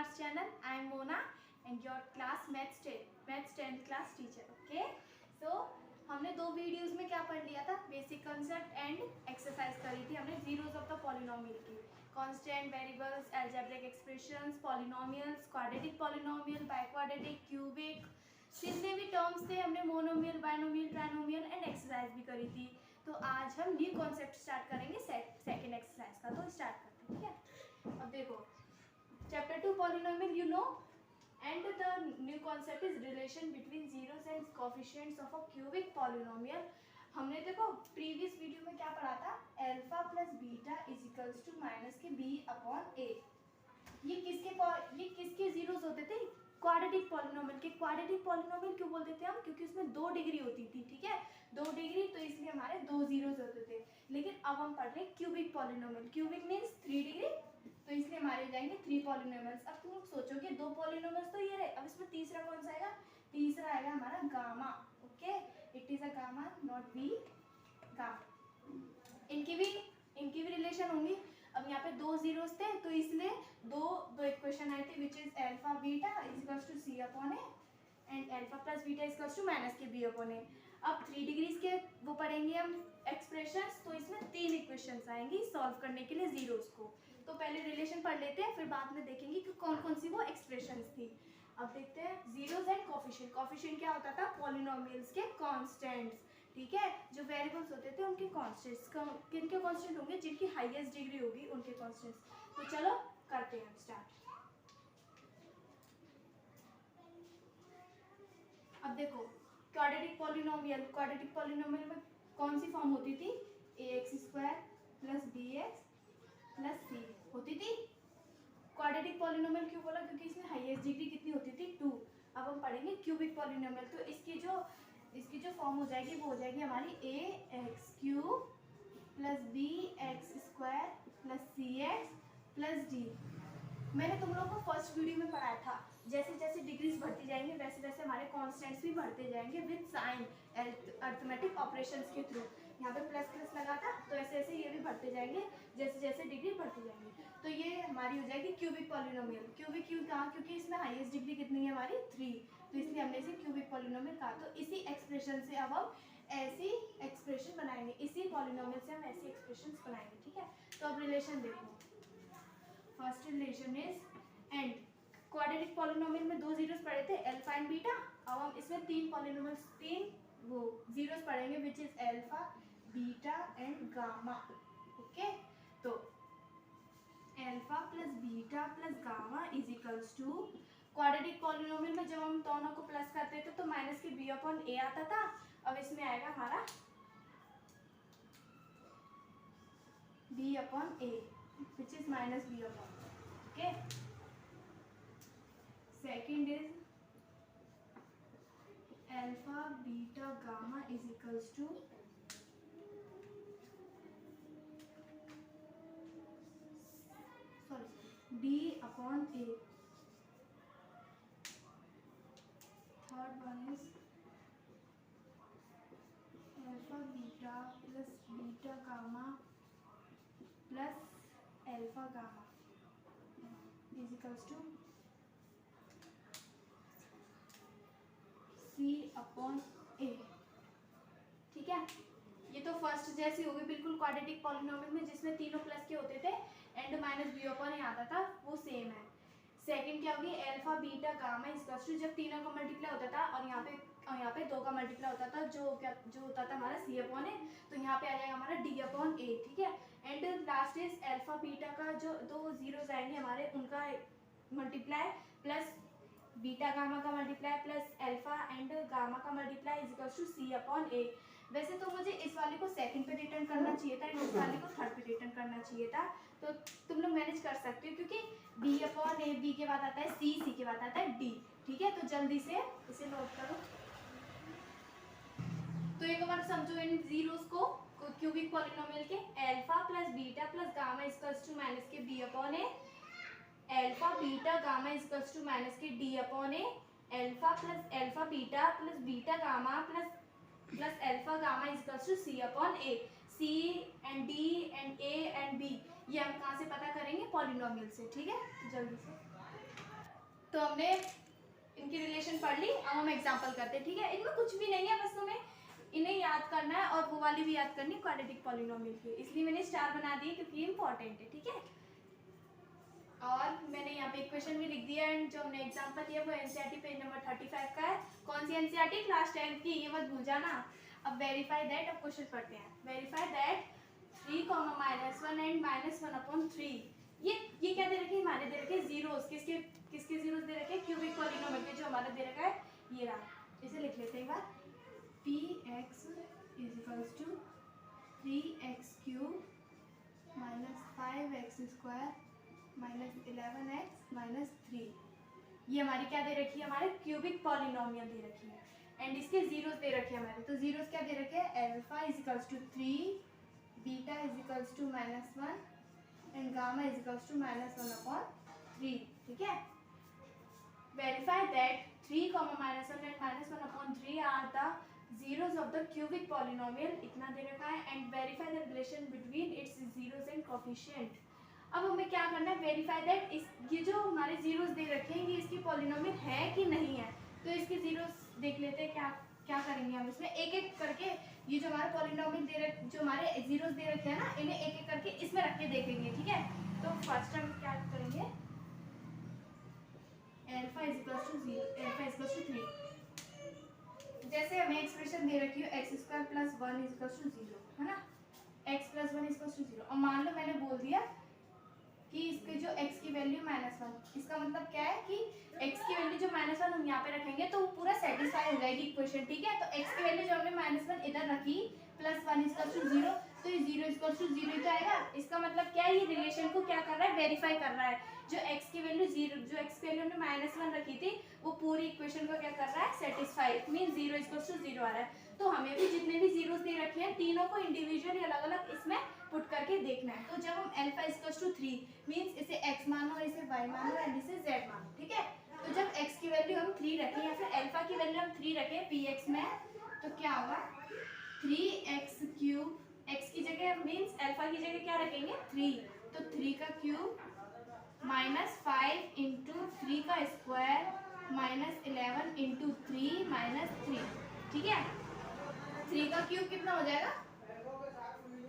Class channel. I am Mona and your class maths 10th class teacher. Okay, so हमने दो videos में क्या पढ़ लिया था, बेसिक कंसेप्ट एंड एक्सरसाइज करी थी हमने जीरोस ऑफ द पॉलिनोमियल की, constant, variables, algebraic expressions, polynomials, quadratic polynomial, biquadratic, cubic, जितने भी टर्म्स थे हमने monomial, binomial, trinomial and exercise भी करी थी। तो आज हम न्यू कॉन्सेप्ट स्टार्ट करेंगे सेकेंड एक्सरसाइज का, तो स्टार्ट करते हैं। ठीक है, अब देखो chapter 2 polynomial you know and the new concept is relation between zeros and coefficients of a cubic polynomial। हमने देखो प्रीवियस वीडियो में क्या पढ़ा था, alpha plus beta is equals to minus के बी अपॉन ए। ये किसके जीरोस होते थे, क्वाड्रेटिक पॉलिनोमियल के। क्वाड्रेटिक पॉलिनोमियल क्यों बोलते थे हम, क्योंकि उसमें 2 डिग्री होती थी। ठीक है, 2 डिग्री, तो इसलिए हमारे 2 जीरोस होते थे। लेकिन अब हम पढ़ रहे हैं cubic polynomial. Cubic means 3 degree, तो इसलिए हमारे हो जाएंगे 3 पॉलिनोमियल्स। अब तुम लोग सोचोगे 2 पॉलिनोमियल्स तो ये रहे, अब इसमें तीसरा कौन सा आएगा, तीसरा आएगा हमारा gamma. Okay, it is a gamma not be gamma. इनकी भी रिलेशन होंगी। अब यहाँ पे 2 जीरोस थे, तो इसलिए दो इक्वेशन आई थी which is alpha beta is equals to C upon A and alpha plus beta is equals to minus के बी अपॉन ए। अब 3 डिग्रीज के वो पढ़ेंगे हम एक्सप्रेशंस, तो इसमें 3 इक्वेशंस आएंगी सॉल्व करने के लिए जीरोस को। तो पहले रिलेशन पढ़ लेते हैं, फिर बाद में देखेंगे कि कौन कौन सी वो एक्सप्रेशंस थी। अब देखते हैं जीरोस एंड कोफिशिएंट। कोफिशिएंट क्या होता था, पॉलिनोमियल्स के कांस्टेंट्स। ठीक है, जो वेरिएबल्स होते थे उनके कांस्टेंट्स। किनके कांस्टेंट होंगे, जिनकी हाईएस्ट डिग्री होगी उनके कांस्टेंट्स। तो चलो करते हैं स्टार्ट। अब देखो क्वाड्रेटिक पॉलिनोमियल में कौन सी फॉर्म होती थी, ax² plus bx plus c होती थी। क्वाड्रेटिक पॉलिनोमियल क्यों बोला, क्योंकि इसमें हाईएस्ट डिग्री कितनी होती थी, 2। अब हम पढ़ेंगे क्यूबिक पॉलिनोमियल, तो इसकी जो फॉर्म हो जाएगी वो हो जाएगी हमारी ax³ plus bx² plus cx plus d। मैंने तुम लोगों को फर्स्ट वीडियो में पढ़ाया था, जैसे जैसे डिग्रीज बढ़ती जाएंगे वैसे वैसे हमारे कांस्टेंट्स भी बढ़ते जाएंगे विद साइन, अरिथमेटिक ऑपरेशंस के थ्रू। यहाँ पे प्लस प्लस लगा था, तो ऐसे ऐसे ये भी बढ़ते जाएंगे जैसे जैसे डिग्री बढ़ती जाएंगी। तो ये हमारी हो जाएगी क्यूबिक पॉलिनोमियल। क्यूबिक क्यों कहा, क्योंकि इसमें हाईएस्ट डिग्री कितनी है हमारी, 3, तो इसलिए हमने इसे क्यूबिक पॉलिनोमियल कहा। तो इसी एक्सप्रेशन से अब हम ऐसी एक्सप्रेशन बनाएंगे, इसी पॉलिनोमियल से हम ऐसी एक्सप्रेशन बनाएंगे। ठीक है, तो अब रिलेशन देखो, first relation is and quadratic polynomial में 2 जीरोस पढ़े थे, अल्फा एंड बीटा। अब हम इसमें 3 पॉलिनोमियल्स, 3 वो जीरोस पढ़ेंगे which is alpha, beta and gamma. Okay, तो alpha plus beta plus gamma is equals to, quadratic polynomial में जब हम दोनों को प्लस करते थे तो माइनस के बी अपॉन ए आता था। अब इसमें आएगा हमारा B upon A which is minus b upon, okay। Second is alpha beta gamma is equals to b upon a। Third one is alpha beta plus beta gamma plus alpha gamma is equals to c upon a। ठीक है, ये तो first जैसी होगी बिल्कुल quadratic polynomial में जिसमें तीनों प्लस के होते थे and minus B upon A आता था, वो सेम है। सेकंड क्या होगी, alpha beta gamma is equals to, जब तीनों का मल्टीप्लाई होता था और यहाँ पे 2 का मल्टीप्लाई होता था, जो होता था हमारा सी अपॉन ए, तो यहाँ पे आ जाएगा हमारा डी अपॉन ए। ठीक है, and last is alpha beta का जो 2 जीरोस आएंगे हमारे, उनका मल्टीप्लाई प्लस बीटा गामा का multiply plus alpha and gamma का multiply is equals to C upon a. वैसे तो मुझे इस वाले को सेकंड पे रिटर्न करना चाहिए था, इस वाले को थर्ड पे रिटर्न करना चाहिए था, तो तुम लोग मैनेज कर सकते हो, क्योंकि बी अपॉन ए, बी के बाद आता है सी, सी के बाद आता है डी। ठीक है, तो जल्दी से इसे नोट करो। तो एक बार समझो इन जीरोस को क्यूबिक पॉलिनोमियल के, alpha plus beta plus gamma is equals to minus के B upon a, alpha beta gamma is equals to minus के d upon a, alpha beta plus beta gamma plus alpha gamma is equals to C upon a. C and d and a and b ये हम कहाँ से पता करेंगे, polynomial से। ठीक है, तो जल्दी से तो हमने इनकी रिलेशन पढ़ ली, अब हम एग्जांपल करते हैं, ठीक है। इनमें कुछ भी नहीं है, बस तुम्हें इन्हें याद करना है और वो वाली भी याद करनी है क्वाड्रेटिक पॉलिनोमियल की, इसलिए मैंने स्टार बना दिए क्योंकि ये इंपॉर्टेंट है, ठीक है। और मैंने यहाँ पे इक्वेशन भी लिख दिया एंड जो हमने एग्जांपल दिया वो एनसीईआरटी पेज नंबर 35 का है। कौन सी एनसीईआरटी? क्लास 10 की, ये मत भूल जाना। अब वेरीफाई दैट, अब क्वेश्चन पढ़ते हैं। वेरीफाई दैट 3, -1 एंड -1/3, ये क्या दे रखे हैं? हमारे दे रखे हैं जीरोस। किसके जीरोस दे रखे हैं? क्यूबिक पॉलिनोमियल के, जो हमारा दे रखा है ये रहा। इसे लिख लेते हैं एक बार। px = 3x³ -5x² -11x -3, ये हमारी क्या दे रखी है? हमारे क्यूबिक पॉलिनोमियल दे रखी है एंड इसके जीरोस दे रखे हैं हमारे। तो जीरोस क्या दे रखे हैं? अल्फा = 3, बीटा = -1 एंड गामा = -1/3, ठीक है। Verify that 3, -1 and -1/3 are the zeros of the cubic polynomial, इतना दे रखा है and verify the relation between its zeros and coefficient. अब हमें क्या करना है? वेरीफाई दैट ये जो हमारे जीरोस दे रखे हैं ये इसकी पॉलिनोमियल है कि नहीं है। तो इसके जीरोस देख लेते हैं, क्या करेंगे हम इसमें एक एक करके। ये जो हमारे पॉलिनोमियल दे रखे, जो हमारे जीरोस दे रखे हैं ना, इन्हें एक एक करके इसमें रख के देखेंगे, ठीक है। तो फर्स्ट हम क्या करेंगे? अल्फा = 3, जैसे हमें एक्सप्रेशन दे रखी है x² + 1 = 0, है ना। x + 1 = 0 और मान लो मैंने बोल दिया कि इसके जो x की वैल्यू -1, इसका मतलब क्या है कि x की वैल्यू जो -1 हम यहाँ पे रखेंगे तो वो पूरा सेटिस्फाई हो जाएगी इक्वेशन, ठीक है। तो x की वैल्यू जो हमने -1 इधर रखी +1 = 0, तो ये 0 = 0 ही तो आएगा। इसका मतलब क्या है? ये रिलेशन को क्या कर रहा है? वेरीफाई कर रहा है। जो x की वैल्यू 0, जो x की वैल्यू हमने -1 रखी थी वो पूरी इक्वेशन को क्या कर रहा है? सेटिस्फाई। इट मीन 0 = 0 आ रहा है। तो हमें भी जितने भी जीरोस दे रखे हैं तीनों को इंडिविजुअली अलग-अलग इसमें पुट करके देखना है। तो जब हम अल्फा = 3 मींस इसे x मानो, इसे y मानो एंड इसे z मानो, ठीक है। तो जब x की वैल्यू हम 3 रखें या फिर अल्फा की वैल्यू हम 3 रखें px में, तो क्या होगा? 3x³ x की जगह मींस अल्फा की जगह क्या रखेंगे? 3, तो 3 का क्यूब -5 × 3 का स्क्वायर -11 × 3 -3, ठीक है। 3 का क्यूब कितना हो जाएगा?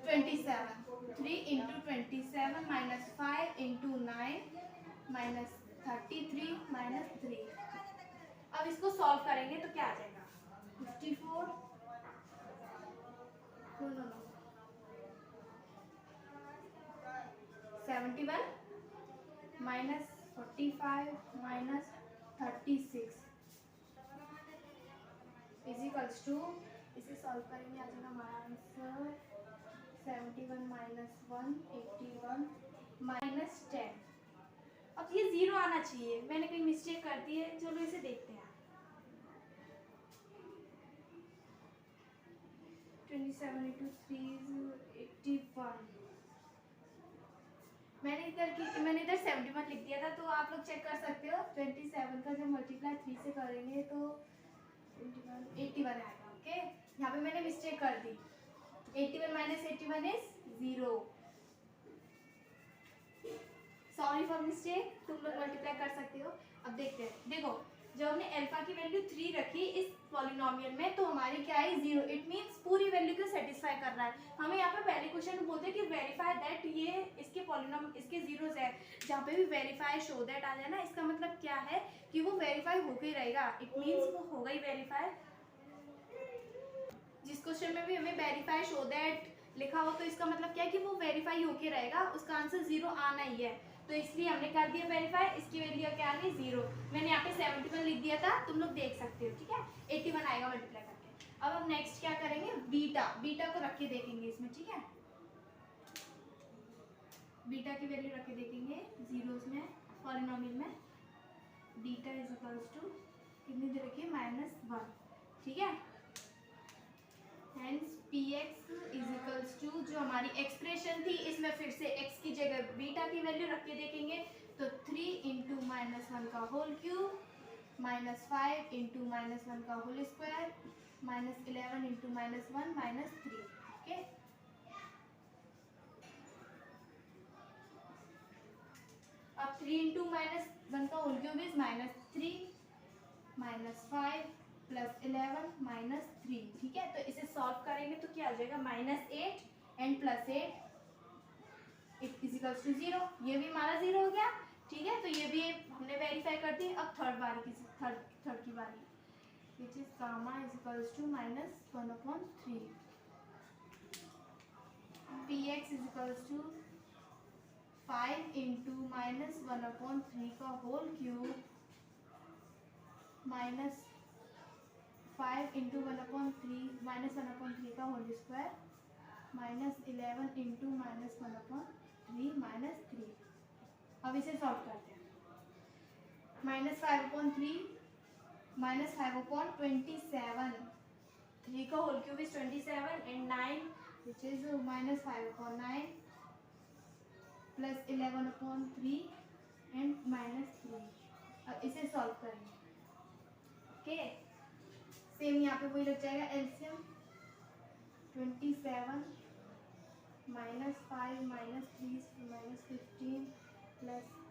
27, 3 × 27 -5 × 9 -33 -3। अब इसको सॉल्व करेंगे तो क्या आ जाएगा? 54 नो 71 -45 -36 = इसे सॉल्व करेंगे, आ जाएगा हमारा आंसर 71 -1 81 -10। अब ये 0 आना चाहिए, मैंने कहीं मिस्टेक कर दी है, चलो इसे देखते हैं। 27 × 3 = 81। मैंने इधर 71 लिख दिया था, तो आप लोग चेक कर सकते हो। 27 का जब मल्टीप्लाई 3 से करेंगे तो 81 आएगा, ओके। यहाँ पे मैंने मिस्टेक कर दी। 81 - 81 = 0। सॉरी फॉर मिस्टेक, तुम लोग मल्टीप्लाई कर सकते हो। अब देखते हैं, देखो जब हमने अल्फा की वैल्यू 3 रखी इस पॉलिनोमियल में तो हमारी क्या है? 0। इट मींस पूरी वैल्यू को सेटिस्फाई कर रहा है। हमें यहाँ पे पहले क्वेश्चन में बोलते हैं कि वेरीफाई दैट ये इसके पॉलिनोमियल इसके जीरोस है। जहाँ पे भी वेरीफाई शो दैट आ जाए ना, इसका मतलब क्या है कि वो वेरीफाई होके ही रहेगा। इट मींस वो होगा ही वेरीफाई। जिस क्वेश्चन में भी हमें वेरीफाई शो दैट लिखा हो तो इसका मतलब क्या है कि वो वेरीफाई होके रहेगा, उसका आंसर 0 आना ही है। तो इसलिए हमने कर दिया वेरीफाई। इसकी वैल्यू क्या आ गई? 0। मैंने यहाँ पे 71 लिख दिया था, तुम लोग देख सकते हो, ठीक है। 81 आएगा मल्टीप्लाई करके। अब हम नेक्स्ट क्या करेंगे? बीटा को रख के देखेंगे इसमें, ठीक है। बीटा की वैल्यू रख के देखेंगे जीरोस में, पॉलिनोमियल में। बीटा = कितनी दे रखी है? -1, ठीक है। हेंस px = जो हमारी एक्सप्रेशन थी इसमें फिर से x की जगह बीटा की वैल्यू रख के देखेंगे तो 3 × -1 का होल क्यूब -5 × -1 का होल स्क्वायर -11 × -1 -3, ओके। अब 3 इंटू माइनस 1 का होल क्यूब इज -3 -5 + 11 -3। ठीक है, तो इसे सॉल्व करेंगे तो क्या आ जाएगा -8 एंड +8 इज 0। ये भी हमारा 0 हो गया। ठीक है, तो ये भी हमने वेरीफाई कर दी। अब थर्ड की बारी which is gamma is equals to -1/3 px is equals to 5 into -1/3 का होल क्यूब -5 इंटू 1/3 -1/3 का होल स्क्वायर -11 इंटू -1/3 -3। अब इसे सॉल्व करते हैं। -5/3 -5/27 3 का whole cube is 27 and 9 which is -5/9 + 11/3 and -3। अब इसे सॉल्व करेंगे। ओके, सेम यहाँ पे वही लग जाएगा एलसीएम 27 -5 -3 -15 +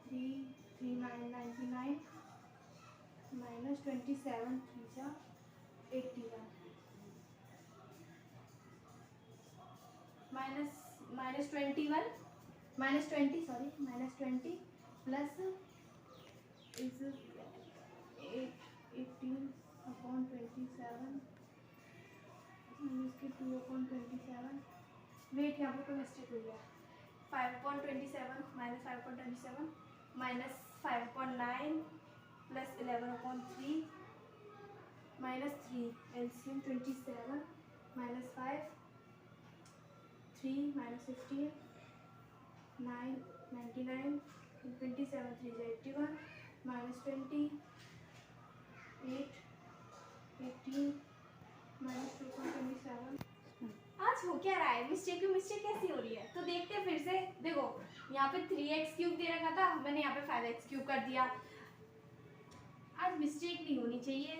3 3 9 99 -27 3 81 -20 सॉरी -20 प्लस इज 18/27 इसके 2/27। वेट, यहाँ पर तो मिस्टेक हुई है। 5/27 -5/27 -5/9 + 11/3 -3 एलसीएम 27 -5 3 -15 9 99 27 3 81 -20 8 18 -2/27। आज हो क्या रहा है? मिस्टेक कैसी हो रही है? तो देखते हैं फिर से। देखो, यहाँ पे 3x³ दे रखा था, मैंने यहाँ पे 5x³ कर दिया। आज मिस्टेक नहीं होनी चाहिए।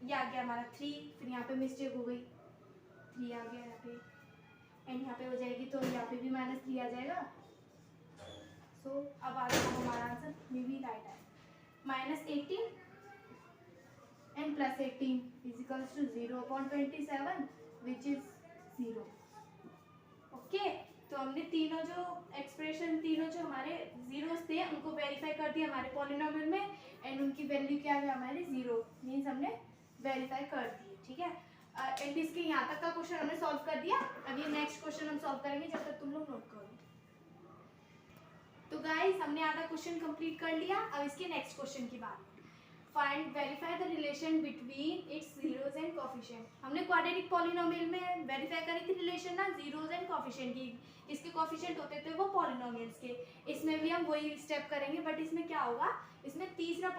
ये आ गया हमारा 3, फिर यहाँ पे मिस्टेक हो गई, 3 आ गया यहाँ पे एंड यहाँ पे हो जाएगी, तो यहाँ पे भी -3 आ जाएगा। सो अब आ गया हमारा आंसर, मे बी राइट है। -18 and +18 is equals to 0/27 which is 0। Okay, तो हमने तीनों जो हमारे जीरोस थे उनको वेरीफाई कर दिया हमारे पॉलिनोमियल में एंड उनकी वैल्यू क्या है हमारी 0, मीन्स हमने वेरीफाई कर दी। ठीक है, एंड इसके यहाँ तक का क्वेश्चन हमने सॉल्व कर दिया। अब ये नेक्स्ट क्वेश्चन हम सॉल्व करेंगे, जब तक तुम लोग नोट करो। तो गाइस, हमने आधा क्वेश्चन कंप्लीट कर लिया। अब इसके नेक्स्ट क्वेश्चन की बात, find verify the relation between it's zeros and coefficient. हमने क्वाड्रेटिक पॉलिनोमियल में वेरीफाई करी थी रिलेशन ना, जीरोस एंड कोफिशिएंट की। इसके कोफिशिएंट होते थे वो पॉलिनोमियल्स के। इसमें भी हम वही स्टेप करेंगे, बट इसमें क्या होगा, इसमें तीसरा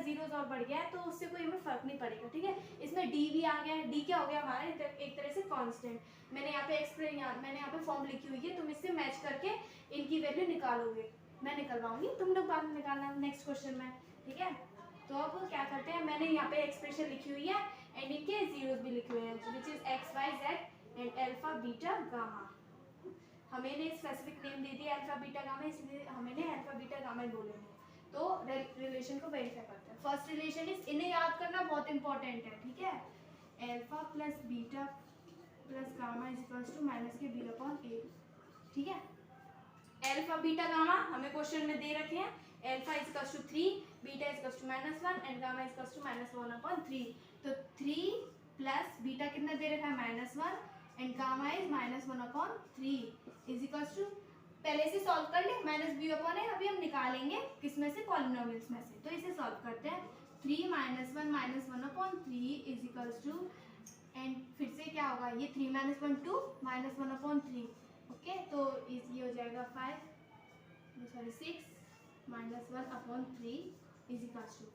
जीरोस और बढ़ गया है, तो उससे कोई हमें फर्क नहीं पड़ेगा। ठीक है, इसमें डी भी आ गया है। डी क्या हो गया हमारा, एक तरह से कांस्टेंट। मैंने यहाँ पे फॉर्म लिखी हुई है, तुम इससे मैच करके इनकी वैल्यू निकालोगे। मैं निकलवाऊंगी, तुम लोग बाद में निकालना नेक्स्ट क्वेश्चन में। ठीक है, तो अब क्या करते हैं, मैंने यहाँ पे एक्सप्रेशन लिखी हुई है एंड इनके जीरोस भी लिखे हुए हैं, which is x y z and alpha beta gamma. हमें स्पेसिफिक नेम दे दिया अल्फा बीटा गामा, इसलिए हमें अल्फा बीटा गामा बोलेंगे। तो रिलेशन को वेरीफाई करते हैं। फर्स्ट रिलेशन इज, इन्हें याद करना बहुत इंपॉर्टेंट है। ठीक है, alpha plus beta plus gamma is equals to -b/a। ठीक है, अल्फा बीटा गामा हमें क्वेश्चन में दे रखे हैं। Alpha is equals to 3, beta is equals to -1 and gamma is equals to -1/3। तो 3 प्लस बीटा कितना दे रखा है, -1 and gamma is -1/3 is equals to, पहले से सॉल्व कर ले, -b/a। अभी हम निकालेंगे किसमें से, पॉलिनोमियल्स में से। तो इसे सॉल्व करते हैं। 3 - 1 -1/3 इज इक्वल्स टू, एंड फिर से क्या होगा, ये 3 - 1 2 -1/3। ओके, तो ये हो जाएगा 6 -1/3 is equals to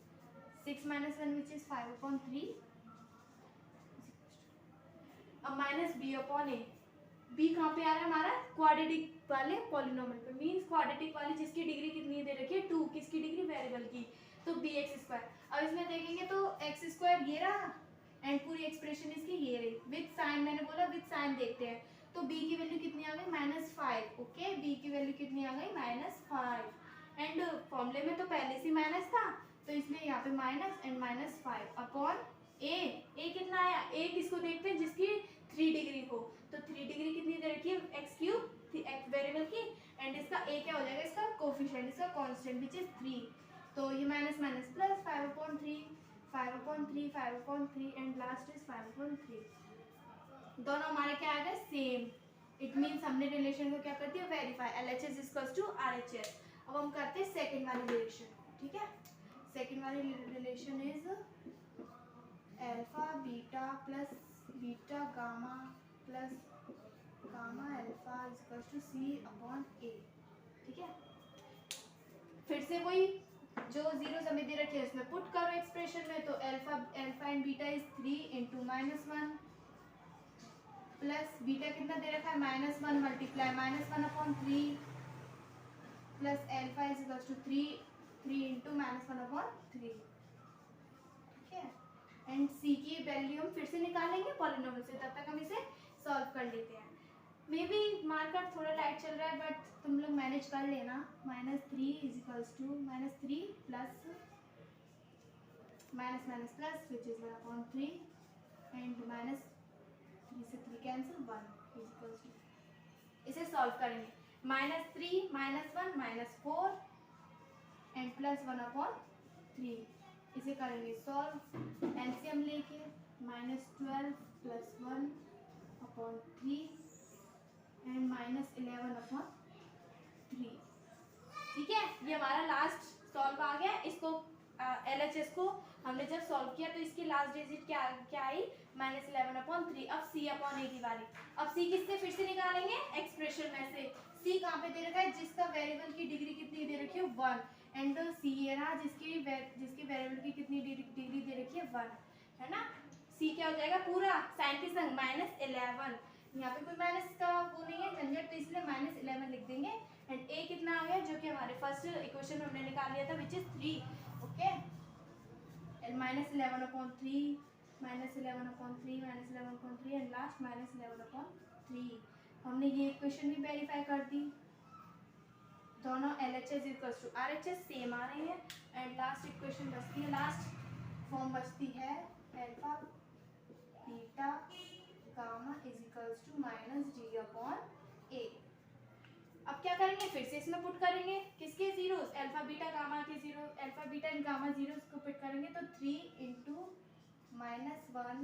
6 - 1 which is 5/3। अब -b/a, b कहाँ पे आ रहा है हमारा, क्वाड्रेटिक वाले पॉलिनोमियल पे, मींस क्वाड्रेटिक वाली जिसकी डिग्री कितनी दे रखी है 2, किसकी डिग्री, वेरिएबल की, तो bx²। अब इसमें देखेंगे तो x² ये रहा एंड पूरी एक्सप्रेशन इसकी ये रही, विद साइन। मैंने बोला विद साइन देखते हैं, तो b की वैल्यू कितनी आ गई -5। ओके, b की वैल्यू कितनी आ गई -5 एंड फॉर्मूले में तो पहले से माइनस था तो इसलिए यहाँ पे माइनस एंड -5 अपॉन a कितना आया, a किसको देखते हैं जिसकी 3 डिग्री हो, तो 3 डिग्री कितनी दे रखी है x³ x वेरिएबल की एंड इसका a क्या हो जाएगा, इसका कोफिशिएंट, इसका कांस्टेंट विच इज 3, तो ये minus minus plus 5/3 5/3 5/3 and last is 5/3। दोनों हमारे क्या आ गए सेम, इट मीन्स हमने रिलेशन को क्या कर दिया verify, LHS equals to RHS। अब हम करते हैं सेकंड वाली रिलेशन, ठीक है। सेकंड वाली relation is alpha beta plus beta gamma plus gamma alpha equals to C/A, ठीक है। फिर से वही जो जीरो हमें दे रखे हैं उसमें पुट करो एक्सप्रेशन में, तो alpha and beta is 3 × -1 plus beta कितना दे रखा है -1 multiply -1/3 plus alpha is equals to 3 × -1/3, ठीक है। एंड c की वैल्यू हम फिर से निकालेंगे पॉलिनोमियल से, तब तक हम इसे सॉल्व कर लेते हैं। मे बी मार्कर थोड़ा लाइट चल रहा है बट तुम लोग मैनेज कर लेना। -3 is equals to -3 plus minus minus plus which is 1/3 and -3 से 3 कैंसिल 1 इज इक्वल्स टू, इसे सॉल्व करेंगे -3 -1 -4 एंड प्लस 1/3, इसे करेंगे सॉल्व एलसीएम लेके -12 + 1/3 एंड -11/3, ठीक है। ये हमारा लास्ट सॉल्व आ गया। इसको LHS को हमने जब सॉल्व किया तो इसकी लास्ट डिजिट क्या आई -11/3। अब C/A की बारी। अब C किससे फिर से निकालेंगे एक्सप्रेशन में से। C कहाँ पे दे रखा है, जिसका वेरिएबल की डिग्री कितनी दे रखी है 1 एंड C ये रहा जिसकी वेरिएबल की कितनी डिग्री दे रखी है 1, है ना। C क्या हो जाएगा पूरा साइन के संग -11, यहाँ पे कोई माइनस का वो नहीं है झंझट, तो इसलिए -11 लिख देंगे एंड A कितना आ गया जो कि हमारे फर्स्ट इक्वेशन में हमने निकाल लिया था which is 3, okay. -11/3 -11/3 -11/3 and last -11/3। हमने ये इक्वेशन भी वेरीफाई कर दी, दोनों LHS equals to RHS same आ रही है एंड लास्ट इक्वेशन बचती है, लास्ट फॉर्म बचती है alpha beta gamma is equals to -G/A। अब क्या करेंगे, फिर से इसमें पुट करेंगे किसके जीरोस, अल्फा बीटा गामा के zero, alpha beta and gamma zeros को पुट करेंगे तो 3 × -1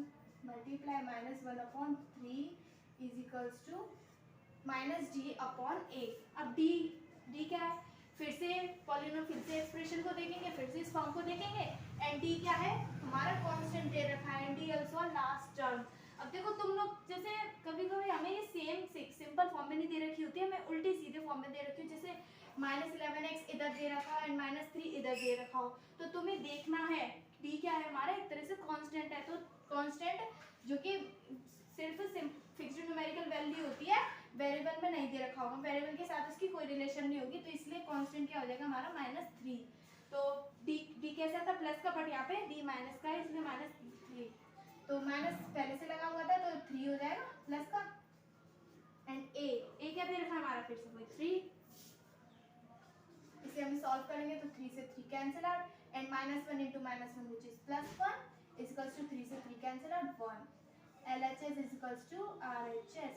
multiply -1/3 is equals to -G/A। अब D क्या है, फिर से पॉलिनोमियल, फिर से एक्सप्रेशन को देखेंगे, फिर से इस फॉर्म को देखेंगे एंड D क्या है हमारा कांस्टेंट दे रखा है and D also last term. अब देखो तुम लोग जैसे कभी कभी हमें ये सेम सिंपल फॉर्म में नहीं दे रखी होती है, हमें उल्टी सीधे फॉर्म में दे रखी है, जैसे -11x इधर दे रखा है एंड -3 इधर दे रखा हो, तो तुम्हें देखना है D क्या है हमारा एक तरह से कांस्टेंट है, तो कांस्टेंट जो कि सिर्फ फिक्स्ड न्यूमेरिकल वैल्यू होती है, वेरिएबल में नहीं दे रखा होगा, वेरिएबल के साथ उसकी कोई रिलेशन नहीं होगी, तो इसलिए कांस्टेंट क्या हो जाएगा हमारा -3। तो D कैसा था प्लस का, बट यहाँ पे D माइनस का है इसलिए -3, तो माइनस पहले से लगा हुआ था तो 3 हो जाएगा प्लस का एंड A क्या दे रखा है हमारा फिर से वही 3, इसे हम सॉल्व करेंगे तो 3 से 3 cancel out and -1 × -1 which is +1 is equals to 3 से 3 cancel out 1, LHS is equals to RHS,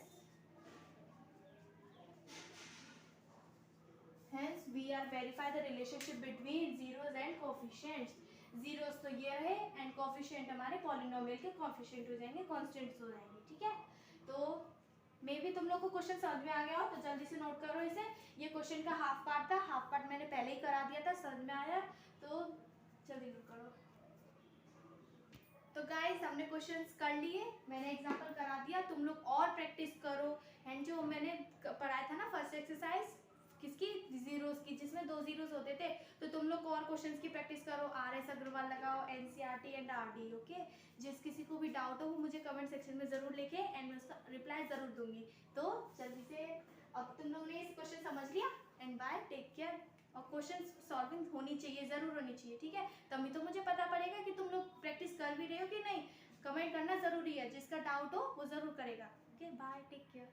hence we are verify the relationship between zeros and coefficients। Zeros तो ये रहे एंड कोफिशिएंट हमारे पॉलिनोमियल के कोफिशिएंट हो जाएंगे, कांस्टेंट्स हो जाएंगे, ठीक है। तो मे भी तुम लोग को क्वेश्चन समझ में आ गया हो तो जल्दी से नोट करो इसे। ये क्वेश्चन का हाफ पार्ट था, हाफ पार्ट मैंने पहले ही करा दिया था, समझ में आया तो जल्दी नोट करो। तो गाइस हमने क्वेश्चंस कर लिए, मैंने एग्जांपल करा दिया, तुम लोग और प्रैक्टिस करो एंड जो मैंने पढ़ाया था ना फर्स्ट एक्सरसाइज किसकी जीरोस की, जिसमें 2 जीरोस होते थे, तो तुम लोग और क्वेश्चंस की प्रैक्टिस करो, RS अग्रवाल लगाओ, NCERT एंड RD, ओके। जिस किसी को भी डाउट हो वो मुझे कमेंट सेक्शन में जरूर लिखे एंड मैं उसका रिप्लाई जरूर दूंगी। तो जल्दी से अब तुम लोग ने इस क्वेश्चन समझ लिया एंड बाय, टेक केयर। और क्वेश्चन सॉल्विंग होनी चाहिए, जरूर होनी चाहिए, ठीक है, तभी तो मुझे पता पड़ेगा कि तुम लोग प्रैक्टिस कर भी रहे हो कि नहीं। कमेंट करना जरूरी है, जिसका डाउट हो वो जरूर करेगा, ओके। Bye, take care.